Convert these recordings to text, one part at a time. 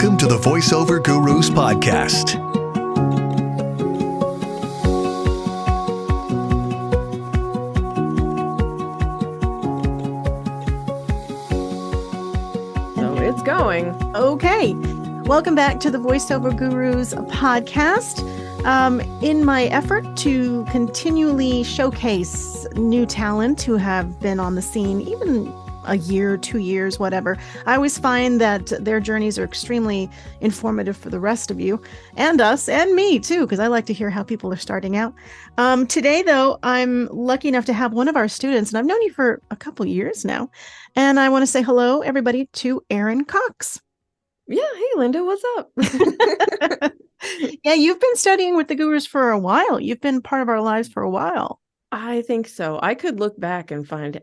Welcome to the Voiceover Gurus podcast. So it's going. Okay. Welcome back to the Voiceover Gurus podcast. In my effort to continually showcase new talent who have been on the scene, even a year, 2 years, whatever, I always find that their journeys are extremely informative for the rest of you and us and me too, because I like to hear how people are starting out. Today, though, I'm lucky enough to have one of our students, and I've known you for a couple years now, and I want to say hello, everybody, to Erin Cox. Yeah. Hey, Linda, what's up? Yeah, you've been studying with the Gurus for a while. You've been part of our lives for a while. I think so. I could look back and find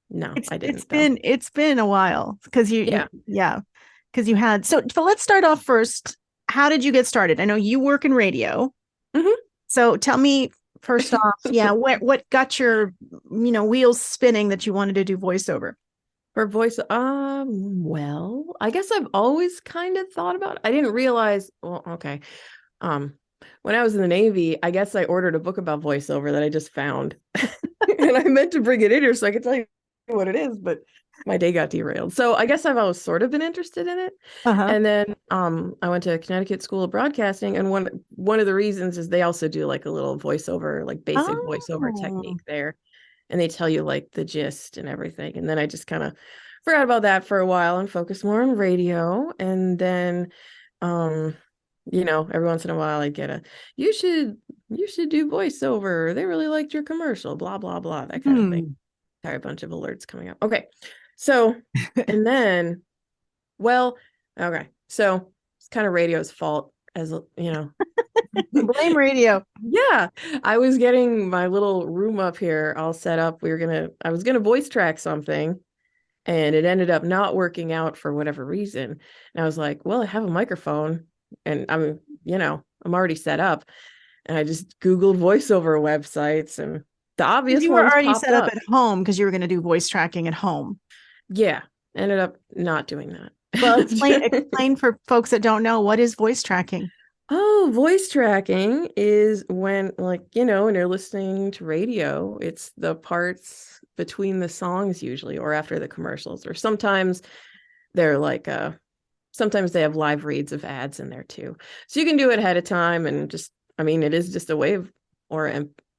no, I didn't. It's been a while because because you had so let's start off first. How did you get started? I know you work in radio. Mm-hmm. So tell me first off, what got your wheels spinning that you wanted to do voiceover? For voice, well, I guess I've always kind of thought about it. I didn't realize, well, okay. When I was in the Navy, I guess I ordered a book about voiceover that I just found. And I meant to bring it in here so I could tell you what it is, but my day got derailed. So I guess I've always sort of been interested in it. Uh-huh. And then I went to Connecticut School of Broadcasting, and one of the reasons is they also do like a little voiceover, like basic voiceover technique there. And they tell you like the gist and everything. And then I just kind of forgot about that for a while and focused more on radio. And then, every once in a while I get you should do voiceover. They really liked your commercial, blah, blah, blah, that kind of thing. Sorry, a bunch of alerts coming up. Okay. So, and then, so it's kind of radio's fault, as Blame radio. Yeah, I was getting my little room up here all set up. I was gonna voice track something, and it ended up not working out for whatever reason. And I was like, well, I have a microphone and I'm already set up. And I just Googled voiceover websites, and the obvious you were ones already popped set up at home because you were going to do voice tracking at home. Yeah, ended up not doing that. Well, explain for folks that don't know, what is voice tracking? Oh, voice tracking is when, when you're listening to radio, it's the parts between the songs usually, or after the commercials, or sometimes they're like, sometimes they have live reads of ads in there too. So you can do it ahead of time, and it is just a wave,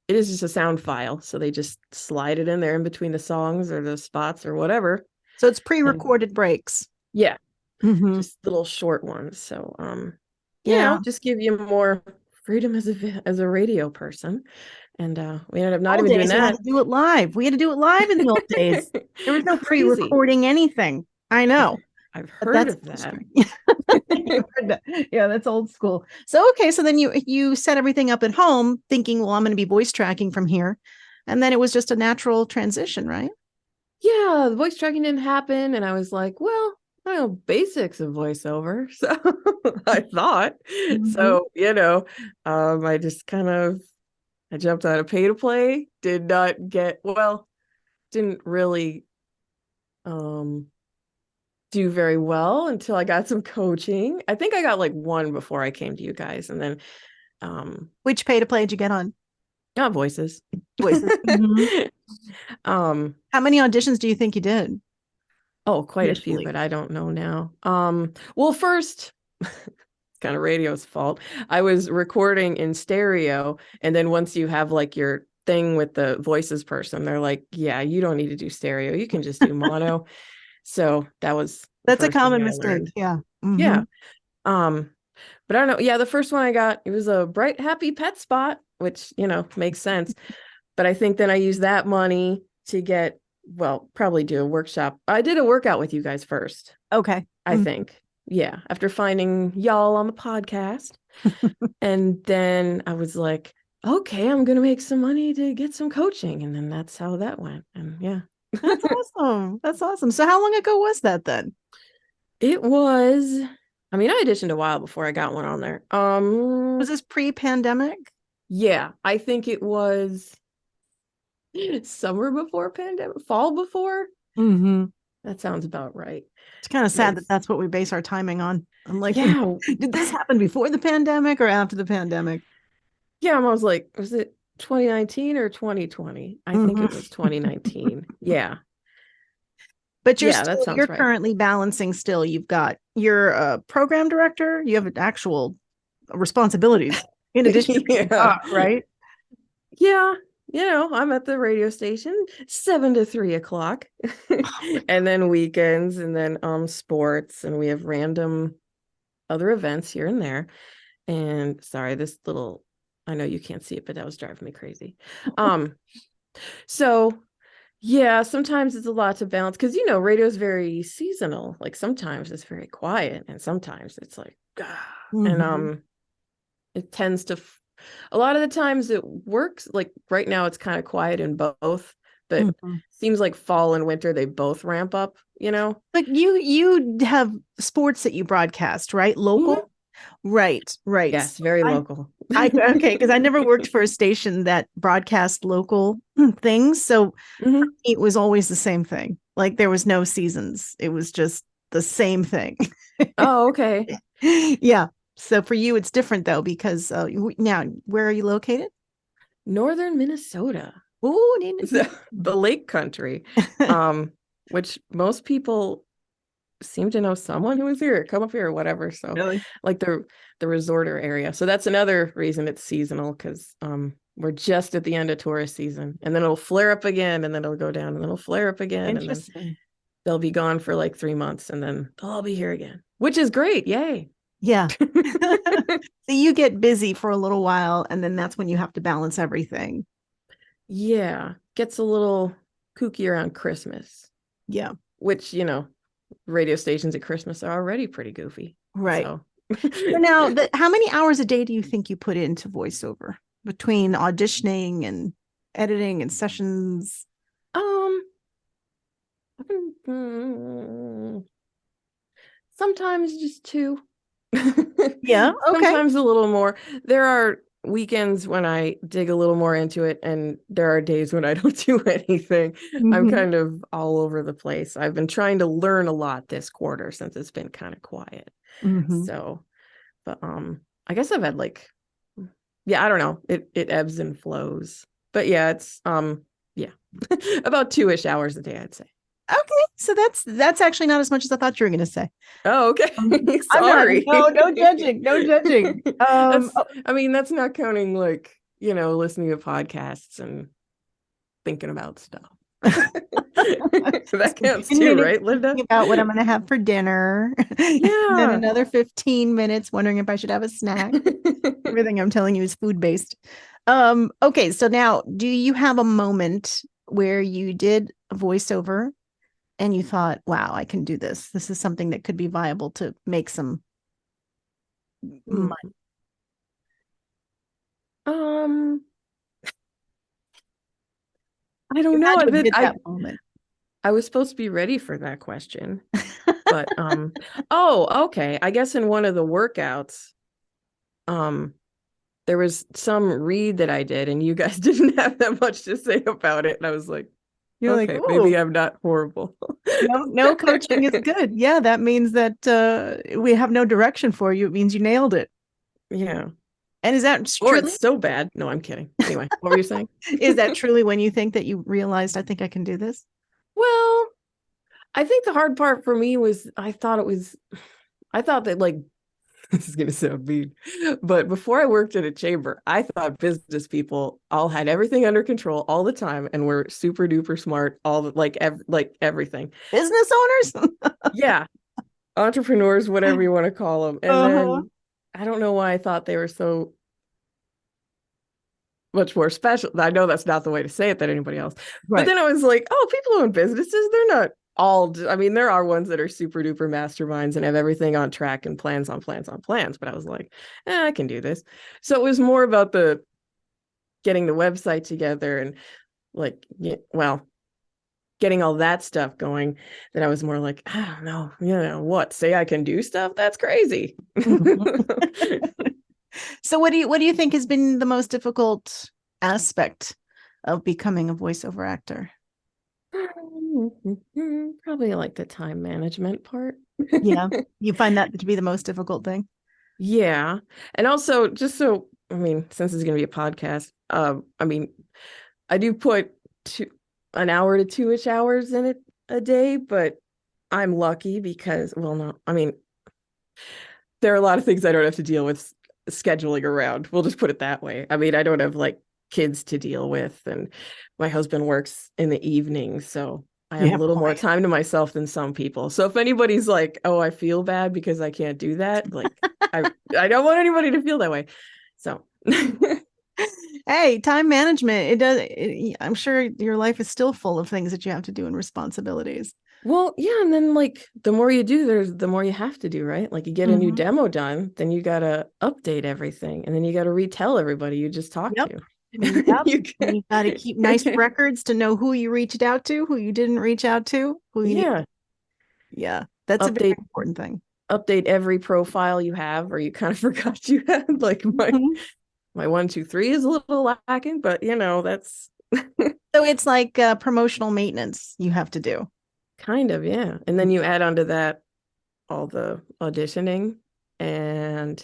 it is just a sound file. So they just slide it in there in between the songs or the spots or whatever. So it's pre-recorded breaks. Yeah. Mm-hmm. Just little short ones. So, just give you more freedom as a radio person. And we ended up not even doing that. We had to do it live. We had to do it live in the old days. There was no pre-recording anything. I know. I've heard of that. Yeah, that's old school. So, okay. So then you set everything up at home thinking, well, I'm going to be voice tracking from here. And then it was just a natural transition, right? Yeah. The voice tracking didn't happen. And I was like, well, I know basics of voiceover. So I thought, so, I just I jumped out of pay to play, didn't really, do very well until I got some coaching. I think I got like one before I came to you guys. And then, which pay to play did you get on? Voices. Mm-hmm. How many auditions do you think you did? Oh, quite a few, but I don't know now. Well, first, it's kind of radio's fault. I was recording in stereo, and then once you have like your thing with the voices person, they're like, yeah, you don't need to do stereo. You can just do mono. So that's a common mistake. Yeah. Mm-hmm. Yeah. But I don't know. Yeah, the first one I got, it was a bright, happy pet spot, which, makes sense. But I think then I used that money to probably do a workshop. I did a workout with you guys first. Okay. I think. Yeah. After finding y'all on the podcast. And then I was like, okay, I'm going to make some money to get some coaching. And then that's how that went. And yeah. That's awesome. That's awesome. So how long ago was that then? It was, I auditioned a while before I got one on there. Was this pre-pandemic? Yeah, I think it was summer before pandemic, fall before. Mm-hmm. That sounds about right. It's kind of sad Nice. that's what we base our timing on. I'm like, Yeah. did this happen before the pandemic or after the pandemic? Yeah, I was like, was it 2019 or 2020? I think it was 2019. Yeah. But Yeah, that sounds you're right. currently balancing still. You're a program director. You have actual responsibilities in addition to right? Yeah. I'm at the radio station 7 to 3 o'clock. And then weekends and then sports, and we have random other events here and there. And sorry, I know you can't see it, but that was driving me crazy. So yeah, sometimes it's a lot to balance because radio is very seasonal. Like sometimes it's very quiet and sometimes it's like and it tends to a lot of the times it works. Like right now it's kind of quiet in both, but seems like fall and winter they both ramp up, But you have sports that you broadcast, right? Local? Right. Yes, very local. Okay, because I never worked for a station that broadcast local things. So it was always the same thing. Like there was no seasons. It was just the same thing. Oh, okay. Yeah. So for you, it's different though, because now where are you located? Northern Minnesota. Oh, the Lake Country, which most people seem to know someone who is here, come up here or whatever. So really? Like the resorter area. So that's another reason it's seasonal, because we're just at the end of tourist season, and then it'll flare up again, and then it'll go down, and then it'll flare up again, and then they'll be gone for like 3 months, and then they'll all be here again, which is great. Yay. Yeah. So you get busy for a little while, and then that's when you have to balance everything. Yeah. Gets a little kooky around Christmas. Yeah. Which, radio stations at Christmas are already pretty goofy. Right. So now, how many hours a day do you think you put into voiceover between auditioning and editing and sessions? Sometimes just 2. Yeah. Okay. Sometimes a little more. There are weekends when I dig a little more into it, and there are days when I don't do anything. I'm kind of all over the place. I've been trying to learn a lot this quarter since it's been kind of quiet. So, but I guess I've had I don't know. It ebbs and flows. But yeah, it's about 2-ish hours a day, I'd say. Okay, so that's actually not as much as I thought you were going to say. Oh, okay. Sorry. No judging. No judging. That's not counting listening to podcasts and thinking about stuff. That counts too, right, Linda? About what I'm going to have for dinner. Yeah. And then another 15 minutes wondering if I should have a snack. Everything I'm telling you is food based. Okay, so now, do you have a moment where you did a voiceover and you thought, wow, I can do this. This is something that could be viable to make some money? I don't know. I was supposed to be ready for that question. But okay. I guess in one of the workouts, there was some read that I did, and you guys didn't have that much to say about it. And I was like, okay, maybe I'm not horrible. No coaching is good. Yeah, that means that we have no direction for you. It means you nailed it. Yeah. And is that or it's so bad? No, I'm kidding. Anyway, what were you saying? Is that truly when you think that you realized, I think I can do this? Well, I think the hard part for me was I thought that this is going to sound mean, but before I worked at a chamber, I thought business people all had everything under control all the time and were super duper smart, everything. Business owners? Yeah. Entrepreneurs, whatever you want to call them. And then I don't know why I thought they were so much more special. I know that's not the way to say it than anybody else. Right. But then I was like, people who own businesses, they're not all, there are ones that are super duper masterminds and have everything on track and plans on plans on plans. But I was like, I can do this. So it was more about getting the website together and getting all that stuff going, that I was more like, I don't know, what, say I can do stuff? That's crazy. So what do you think has been the most difficult aspect of becoming a voiceover actor? Probably like the time management part. Yeah. You find that to be the most difficult thing? Yeah. And also just so, I mean, since it's going to be a podcast, I mean, I do put an hour to 2-ish hours in it a day, but I'm lucky because, well, no, I mean, there are a lot of things I don't have to deal with scheduling around. We'll just put it that way. I mean, I don't have like kids to deal with, and my husband works in the evening, so I have a little more time to myself than some people. So if anybody's like, oh, I feel bad because I can't do that, like I don't want anybody to feel that way. So hey, time management, I'm sure your life is still full of things that you have to do and responsibilities. Well, yeah, and then like the more you do, the more you have to do, right? Like you get a new demo done, then you gotta update everything, and then you gotta retell everybody you just talked to. You got to keep nice records to know who you reached out to, who you didn't reach out to, who you yeah, that's a very important thing. Update every profile you have, or you kind of forgot you had. Like my 1, 2, 3 is a little lacking, but that's so it's like promotional maintenance you have to do. Kind of, yeah. And then you add onto that all the auditioning and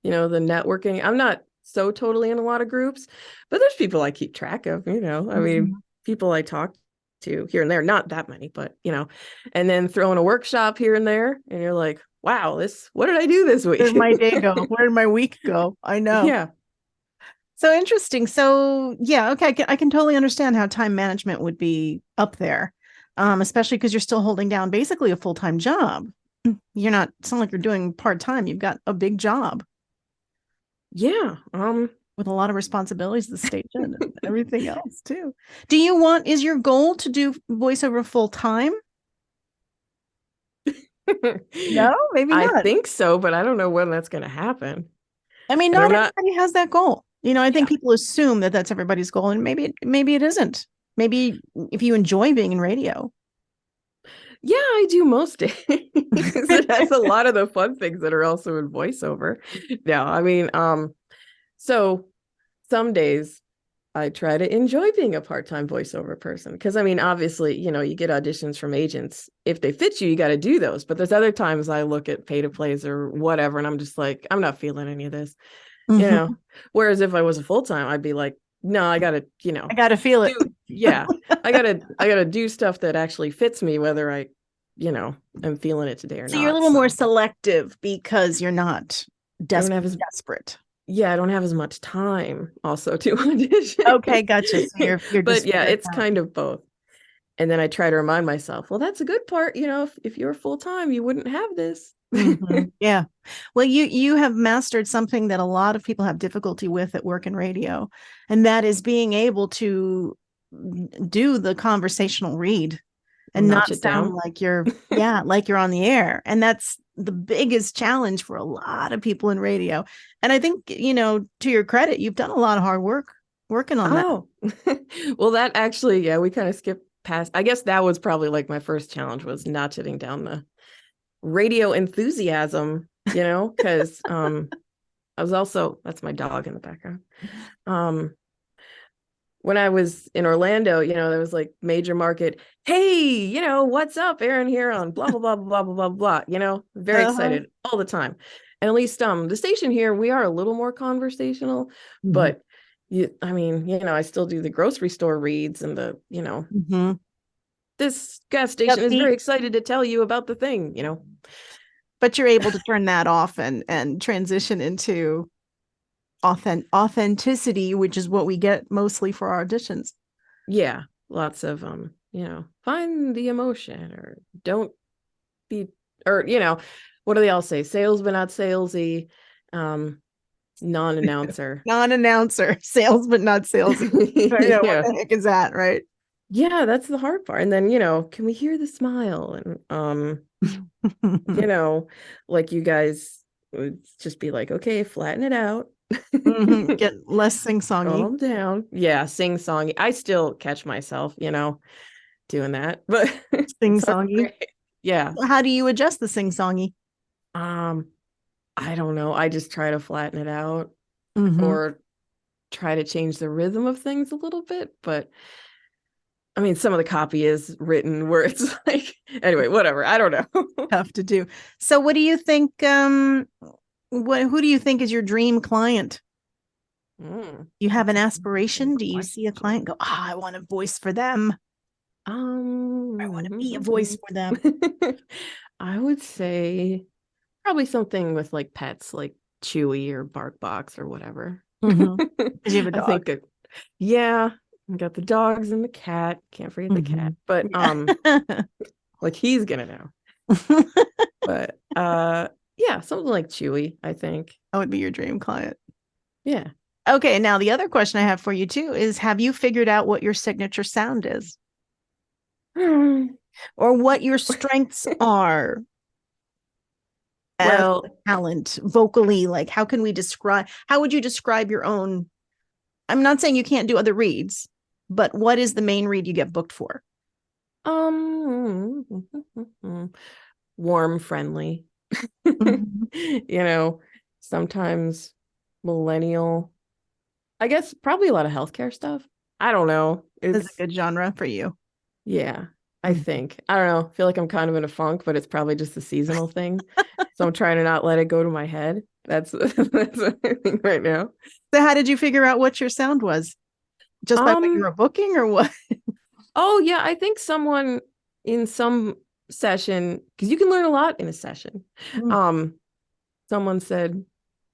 the networking. I'm not so totally in a lot of groups, but there's people I keep track of, I mean, people I talk to here and there, not that many, but and then throwing a workshop here and there, and you're like, wow, what did I do this week? Where'd my day go? Where did my week go? I know. Yeah. So interesting. So yeah, okay, I can totally understand how time management would be up there, especially because you're still holding down basically a full-time job. You're not, it's not like you're doing part-time. You've got a big job. Yeah. With a lot of responsibilities, the station and everything else too. Is your goal to do voiceover full-time? No, maybe not. I think so, but I don't know when that's going to happen. I mean, not everybody has that goal. I think people assume that that's everybody's goal, and maybe it isn't. Maybe if you enjoy being in radio. Yeah, I do most days. It has a lot of the fun things that are also in voiceover. No, I mean, so some days I try to enjoy being a part-time voiceover person, because I mean, obviously, you get auditions from agents. If they fit you, you got to do those. But there's other times I look at pay-to-plays or whatever, and I'm just like, I'm not feeling any of this. Whereas if I was a full-time, I'd be like, no, I gotta, I gotta feel it. I gotta do stuff that actually fits me, whether I, am feeling it today or not. So you're a little more selective because you're not desperate. Yeah, I don't have as much time also to audition. Okay, gotcha. So you're but yeah, it's kind of both. And then I try to remind myself, well, that's a good part. If you're full-time, you wouldn't have this. Yeah. Well, you have mastered something that a lot of people have difficulty with at work in radio, and that is being able to do the conversational read and not sound like you're like you're on the air. And that's the biggest challenge for a lot of people in radio. And I think, to your credit, you've done a lot of hard work working on that. Well, that actually, we kind of skipped past. I guess that was probably like my first challenge, was notching down the radio enthusiasm, because I was also, that's my dog in the background. When I was in Orlando, there was like major market, hey, what's up, Erin here on blah blah blah blah blah blah blah, very excited all the time. And at least the station here, we are a little more conversational, but I still do the grocery store reads and the this gas station is very excited to tell you about the thing, But you're able to turn that off and transition into authenticity, which is what we get mostly for our auditions. Yeah, lots of find the emotion, or don't be, or what do they all say? Sales but not salesy. Non-announcer. Non-announcer, sales but not salesy. What the heck is that, right? Yeah, that's the hard part. And then, can we hear the smile? And, like you guys would just be like, okay, flatten it out. Get less sing-songy. Calm down. Yeah, sing-songy. I still catch myself, doing that. But sing-songy. Yeah. How do you adjust the sing-songy? I don't know. I just try to flatten it out or try to change the rhythm of things a little bit. But I mean, some of the copy is written where it's like, anyway, whatever. I don't know. Tough to do. So what do you think, who do you think is your dream client? You have an aspiration? Do you see a client go, I want a voice for them? I want to be a voice for them. I would say probably something with like pets, like Chewy or BarkBox or whatever. Because you have a dog. I think yeah, I got the dogs and the cat. Can't forget the cat. But like he's gonna know. But yeah, something like Chewy, I think. That would be your dream client. Yeah. Okay, now the other question I have for you too is, have you figured out what your signature sound is? Or what your strengths are? Well, talent vocally, like how would you describe your own? I'm not saying you can't do other reads, but what is the main read you get booked for? Warm, friendly. Sometimes millennial. I guess probably a lot of healthcare stuff. I don't know. It's a good genre for you. Yeah, I think. I don't know. I feel like I'm kind of in a funk, but it's probably just a seasonal thing. So I'm trying to not let it go to my head. That's what I think right now. So how did you figure out what your sound was? Just by what you were booking or what? Oh, yeah. I think someone in some session, because you can learn a lot in a session. Someone said,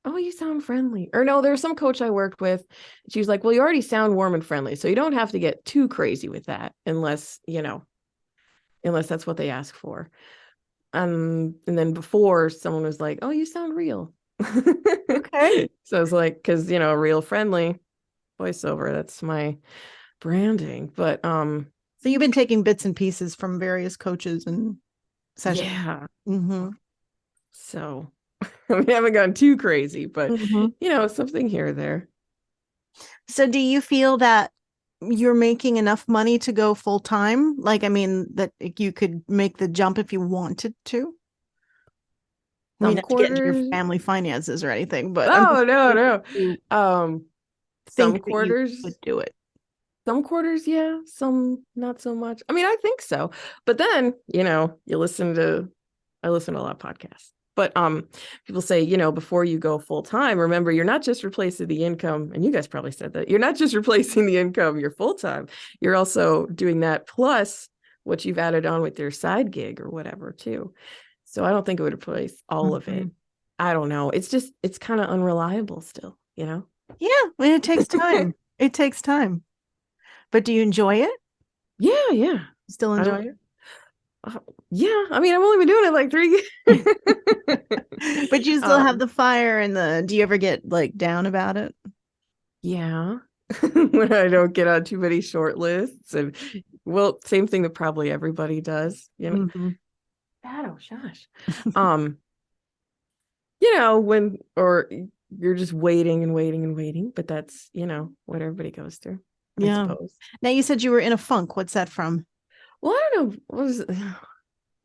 oh, you sound friendly. Or no, there's some coach I worked with. She was like, well, you already sound warm and friendly. So you don't have to get too crazy with that unless that's what they ask for. And then before someone was like, oh, you sound real. Okay. So I was like, because, real friendly voiceover, that's my branding. But so you've been taking bits and pieces from various coaches and sessions. Yeah. Mm-hmm. So we haven't gone too crazy, but something here or there. So do you feel that you're making enough money to go full time? Like, I mean, that you could make the jump if you wanted to? I mean, not to get into your family finances or anything, but no. Some quarters would do it. Some quarters, yeah. Some not so much. I mean, I think so. But then, I listen to a lot of podcasts. But people say, before you go full time, remember, you're not just replacing the income. And you guys probably said that. You're not just replacing the income, you're full time. You're also doing that plus what you've added on with your side gig or whatever, too. So I don't think it would replace all of it. I don't know. It's kind of unreliable still, Yeah, I mean, it takes time. It takes time. But do you enjoy it? Yeah. Still enjoy it? Yeah. I mean, I've only been doing it like 3 years. But you still have the fire and do you ever get like down about it? Yeah. When I don't get on too many short lists. And same thing that probably everybody does, Shadow, shush. When you're just waiting and waiting and waiting, but that's, what everybody goes through. I suppose. Now you said you were in a funk. What's that from? Well, I don't know. What was it?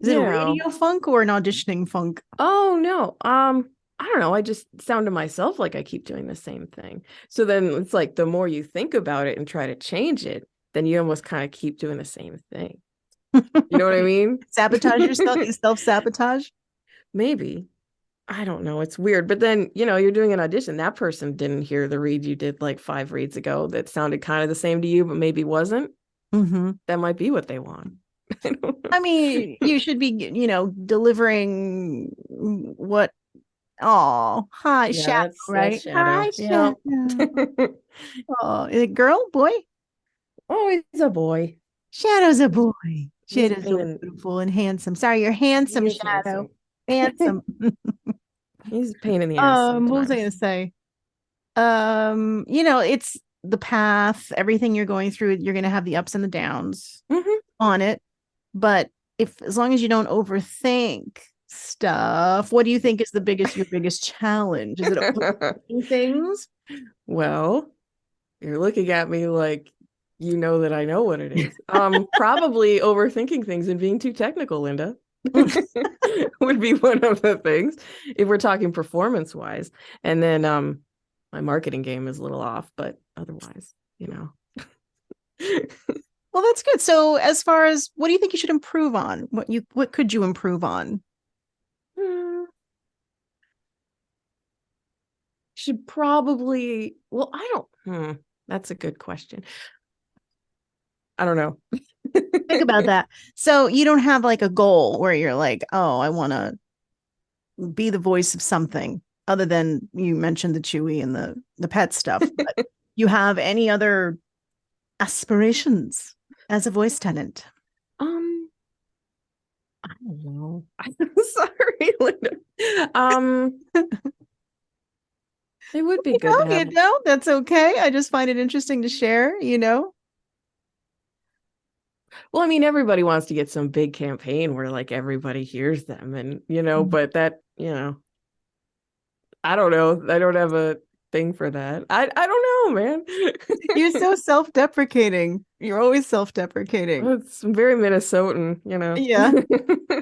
Is it a radio funk or an auditioning funk? Oh, no. I don't know. I just sound to myself like I keep doing the same thing. So then it's like the more you think about it and try to change it, then you almost kind of keep doing the same thing. You know what I mean? Sabotage yourself? You self-sabotage? Maybe. I don't know. It's weird. But then, you're doing an audition. That person didn't hear the read you did like 5 reads ago that sounded kind of the same to you, but maybe wasn't. That might be what they want. I mean, you should be, delivering what? Oh, hi, Shadow, right? That's Shadow. Hi, Shadow. Oh, is it girl, boy? Oh, he's a boy. Shadow's a boy. Shadow's so beautiful and handsome. Sorry, you're handsome, Shadow. Handsome. He's a pain in the ass. What was I going to say? It's the path, everything you're going through, you're going to have the ups and the downs on it. But as long as you don't overthink stuff, what do you think is your biggest challenge? Is it overthinking things? Well, you're looking at me like that I know what it is. Probably overthinking things and being too technical, Linda. Would be one of the things if we're talking performance wise. And then my marketing game is a little off, but otherwise, Well, that's good. So as far as what do you think you should improve on? What could you improve on? Should probably, well, I don't, that's a good question. I don't know. Think about that. So you don't have like a goal where you're like, oh, I want to be the voice of something other than you mentioned the Chewy and the pet stuff. But you have any other aspirations as a voice talent? I don't know. I'm sorry, Linda. It would be good to have. That's okay. I just find it interesting to share, Well, I mean, everybody wants to get some big campaign where like everybody hears them and, but that, I don't know. I don't have a thing for that. I don't know, man. You're so self-deprecating. You're always self-deprecating. It's very Minnesotan, Yeah.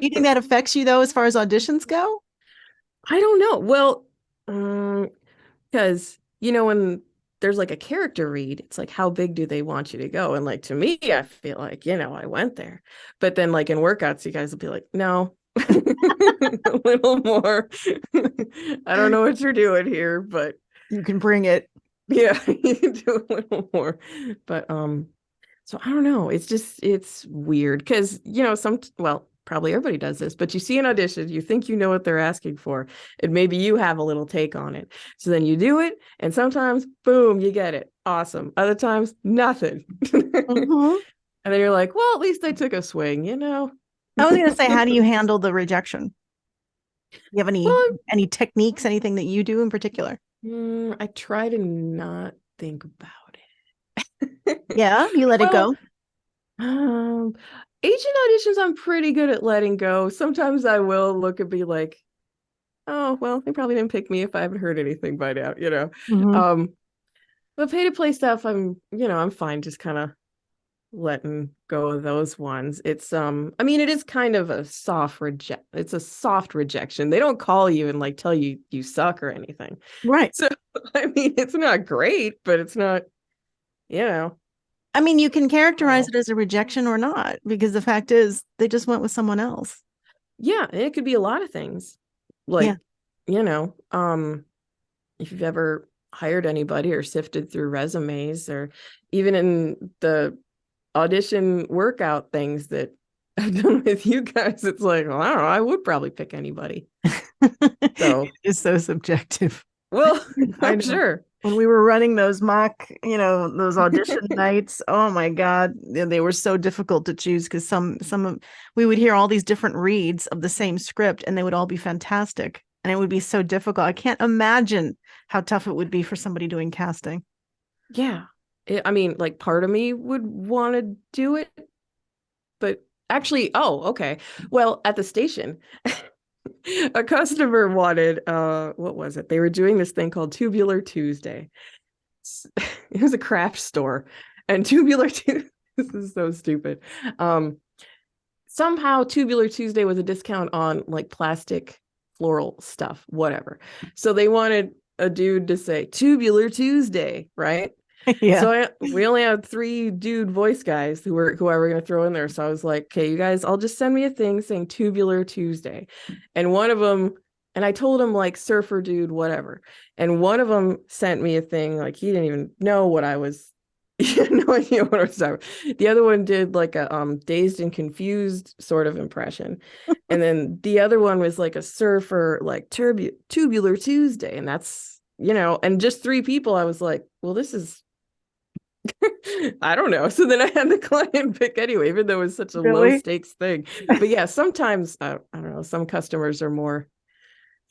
You think that affects you though, as far as auditions go? I don't know. Well, because, when there's like a character read, it's like, how big do they want you to go? And like, to me, I feel like, I went there. But then like in workouts, you guys will be like, no, a little more. I don't know what you're doing here, but you can bring it. Yeah, you can do a little more. But so I don't know. It's weird because probably everybody does this, but you see an audition, you think you know what they're asking for, and maybe you have a little take on it. So then you do it, and sometimes, boom, you get it. Awesome. Other times, nothing. Mm-hmm. And then you're like, well, at least I took a swing, I was going to say, how do you handle the rejection? Do you have any techniques, anything that you do in particular? I try to not think about it. Yeah, you let it go. Agent auditions, I'm pretty good at letting go. Sometimes I will look and be like, oh, well, they probably didn't pick me if I haven't heard anything by now, Mm-hmm. But pay to play stuff, I'm fine just kind of letting go of those ones. It's it is kind of a soft rejection. They don't call you and like tell you you suck or anything. Right. So it's not great, but it's not, you can characterize it as a rejection or not, because the fact is they just went with someone else. Yeah, and it could be a lot of things. Like, if you've ever hired anybody or sifted through resumes, or even in the audition workout things that I've done with you guys, it's like, well, I don't know, I would probably pick anybody. So it's so subjective. Well, I'm sure. When we were running those mock, those audition nights, oh my God, they were so difficult to choose because we would hear all these different reads of the same script and they would all be fantastic. And it would be so difficult. I can't imagine how tough it would be for somebody doing casting. Yeah. Part of me would want to do it, but actually, okay. Well, at the station, a customer wanted, what was it? They were doing this thing called Tubular Tuesday. It was a craft store, and Tubular Tuesday, this is so stupid. Somehow Tubular Tuesday was a discount on like plastic floral stuff, whatever. So they wanted a dude to say Tubular Tuesday, right? Yeah. So we only had 3 dude voice guys who I were going to throw in there. So I was like, okay, you guys, I'll just send me a thing saying Tubular Tuesday. And one of them, and I told him like surfer dude, whatever. And one of them sent me a thing like he didn't even know what I was. He had no idea what I was talking about. The other one did like a dazed and confused sort of impression. And then the other one was like a surfer, like Tubular Tuesday. And that's, and just 3 people. I was like, well, this is, I don't know. So then I had the client pick anyway, even though it was such a low stakes thing. But yeah, sometimes, I don't know, some customers are more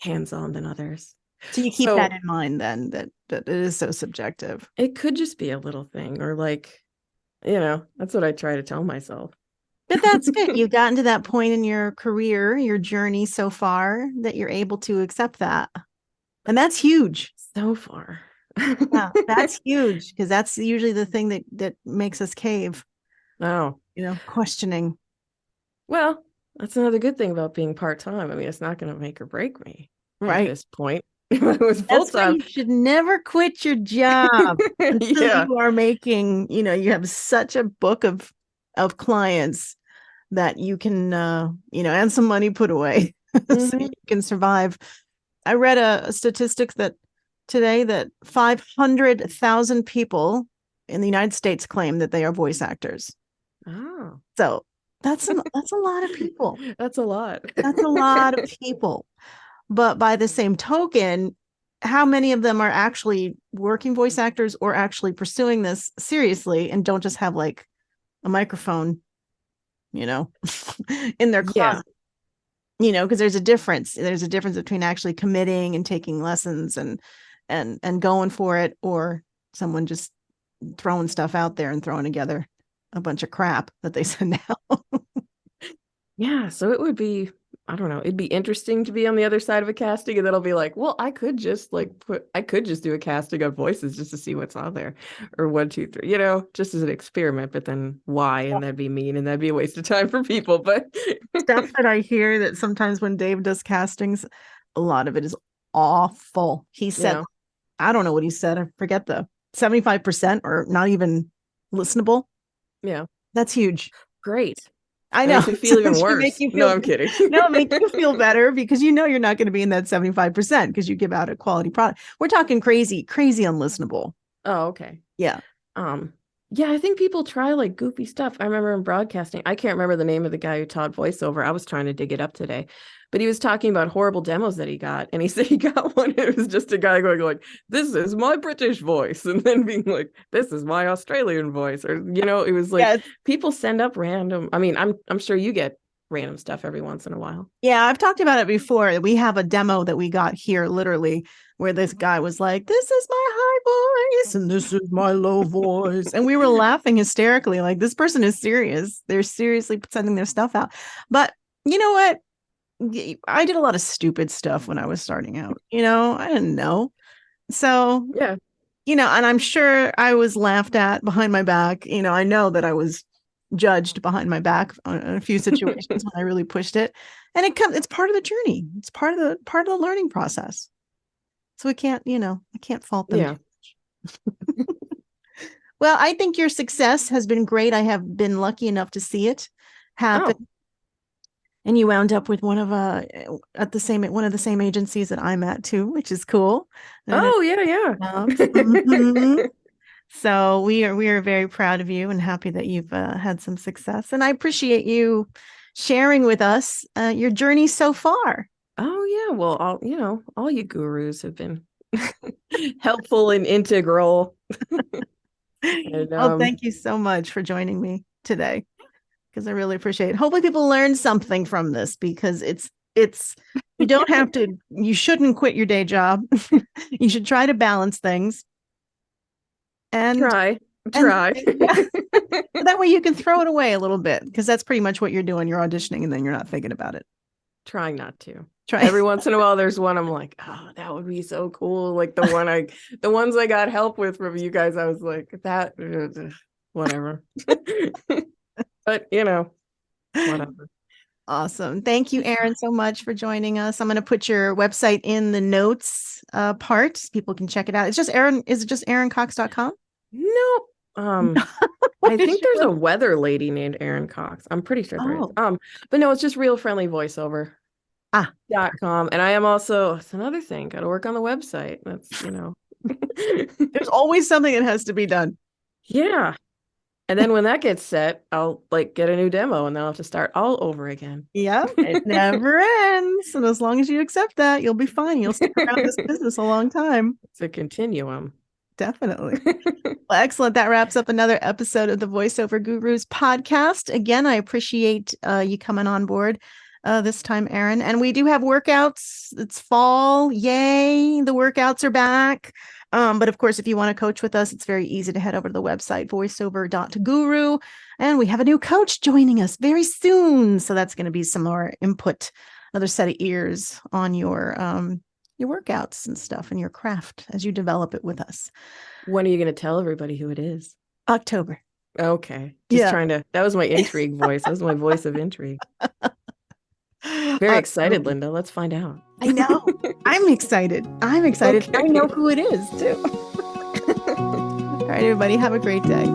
hands-on than others. So you keep that in mind then, that it is so subjective. It could just be a little thing, or like, that's what I try to tell myself. But that's good. You've gotten to that point in your career, your journey so far, that you're able to accept that. And that's huge. So far. Yeah, that's huge, because that's usually the thing that makes us cave. Oh, questioning. Well, that's another good thing about being part-time. It's not going to make or break me at this point. If it was full-time, you should never quit your job until you are making, you have such a book of of clients that you can, and some money put away so you can survive. I read a statistics that today that 500,000 people in the United States claim that they are voice actors. Oh, so that's a lot of people. That's a lot. That's a lot of people. But by the same token, how many of them are actually working voice actors or actually pursuing this seriously and don't just have like a microphone, in their closet? Because there's a difference. There's a difference between actually committing and taking lessons and going for it, or someone just throwing stuff out there and throwing together a bunch of crap that they send out. Yeah, so it would be, I don't know, it'd be interesting to be on the other side of a casting, and then I'll be like, well, I could just do a casting of voices just to see what's on there, or 1, 2, 3, just as an experiment. But then why? And that'd be mean, and that'd be a waste of time for people. But stuff that I hear that sometimes when Dave does castings, a lot of it is awful. He said, I don't know what he said. I forget the 75% or not even listenable. Yeah, that's huge. Great. I know. Makes me feel even worse. No, I'm kidding. No, it makes you feel better because you're not going to be in that 75% because you give out a quality product. We're talking crazy unlistenable. Oh, okay. Yeah. Yeah, I think people try like goofy stuff. I remember in broadcasting, I can't remember the name of the guy who taught voiceover. I was trying to dig it up today, but he was talking about horrible demos that he got. And he said he got one. It was just a guy going like, this is my British voice. And then being like, this is my Australian voice. Or, it was like, people send up random. I mean, I'm sure you get random stuff every once in a while. Yeah, I've talked about it before. We have a demo that we got here literally where this guy was like, this is my high voice and this is my low voice. And we were laughing hysterically, like this person is serious. They're seriously sending their stuff out. But you know what? I did a lot of stupid stuff when I was starting out. I didn't know. So, yeah. And I'm sure I was laughed at behind my back. I know that I was judged behind my back on a few situations when I really pushed it. And it's part of the journey. It's part of the learning process. So I can't fault them. Yeah. Well, I think your success has been great. I have been lucky enough to see it happen. Oh. And you wound up with one of the same agencies that I'm at too, which is cool. Oh, yeah. Mm-hmm. So we are very proud of you and happy that you've had some success. And I appreciate you sharing with us your journey so far. Oh yeah, well, all you gurus have been helpful and integral. And, well, thank you so much for joining me today, because I really appreciate it. Hopefully people learn something from this, because it's you shouldn't quit your day job. You should try to balance things. And try. That way you can throw it away a little bit, because that's pretty much what you're doing. You're auditioning and then you're not thinking about it. Trying not to. Every once in a while there's one I'm like, oh, that would be so cool. Like the ones I got help with from you guys, I was like, that whatever. But whatever. Awesome. Thank you, Erin, so much for joining us. I'm going to put your website in the notes part. People can check it out. It's just Erin. Is it just ErinCox.com? No. I think there's a weather lady named Erin Cox. I'm pretty sure there is. But no, it's just realfriendlyvoiceover.com. And I am also, it's another thing, got to work on the website. That's, there's always something that has to be done. Yeah. And then when that gets set, I'll get a new demo and then I'll have to start all over again. Yeah, it never ends. And as long as you accept that, you'll be fine. You'll stick around this business a long time. It's a continuum. Definitely. Well, excellent. That wraps up another episode of the Voiceover Gurus podcast. Again, I appreciate you coming on board this time, Erin. And we do have workouts. It's fall. Yay. The workouts are back. But of course, if you want to coach with us, it's very easy to head over to the website, voiceover.guru. And we have a new coach joining us very soon. So that's going to be some more input, another set of ears on your workouts and stuff and your craft as you develop it with us. When are you going to tell everybody who it is? October. Okay. Just trying to, that was my intrigue voice. That was my voice of intrigue. Very excited, Linda. Let's find out. I know. I'm excited. Okay. I know who it is too. All right, everybody. Have a great day.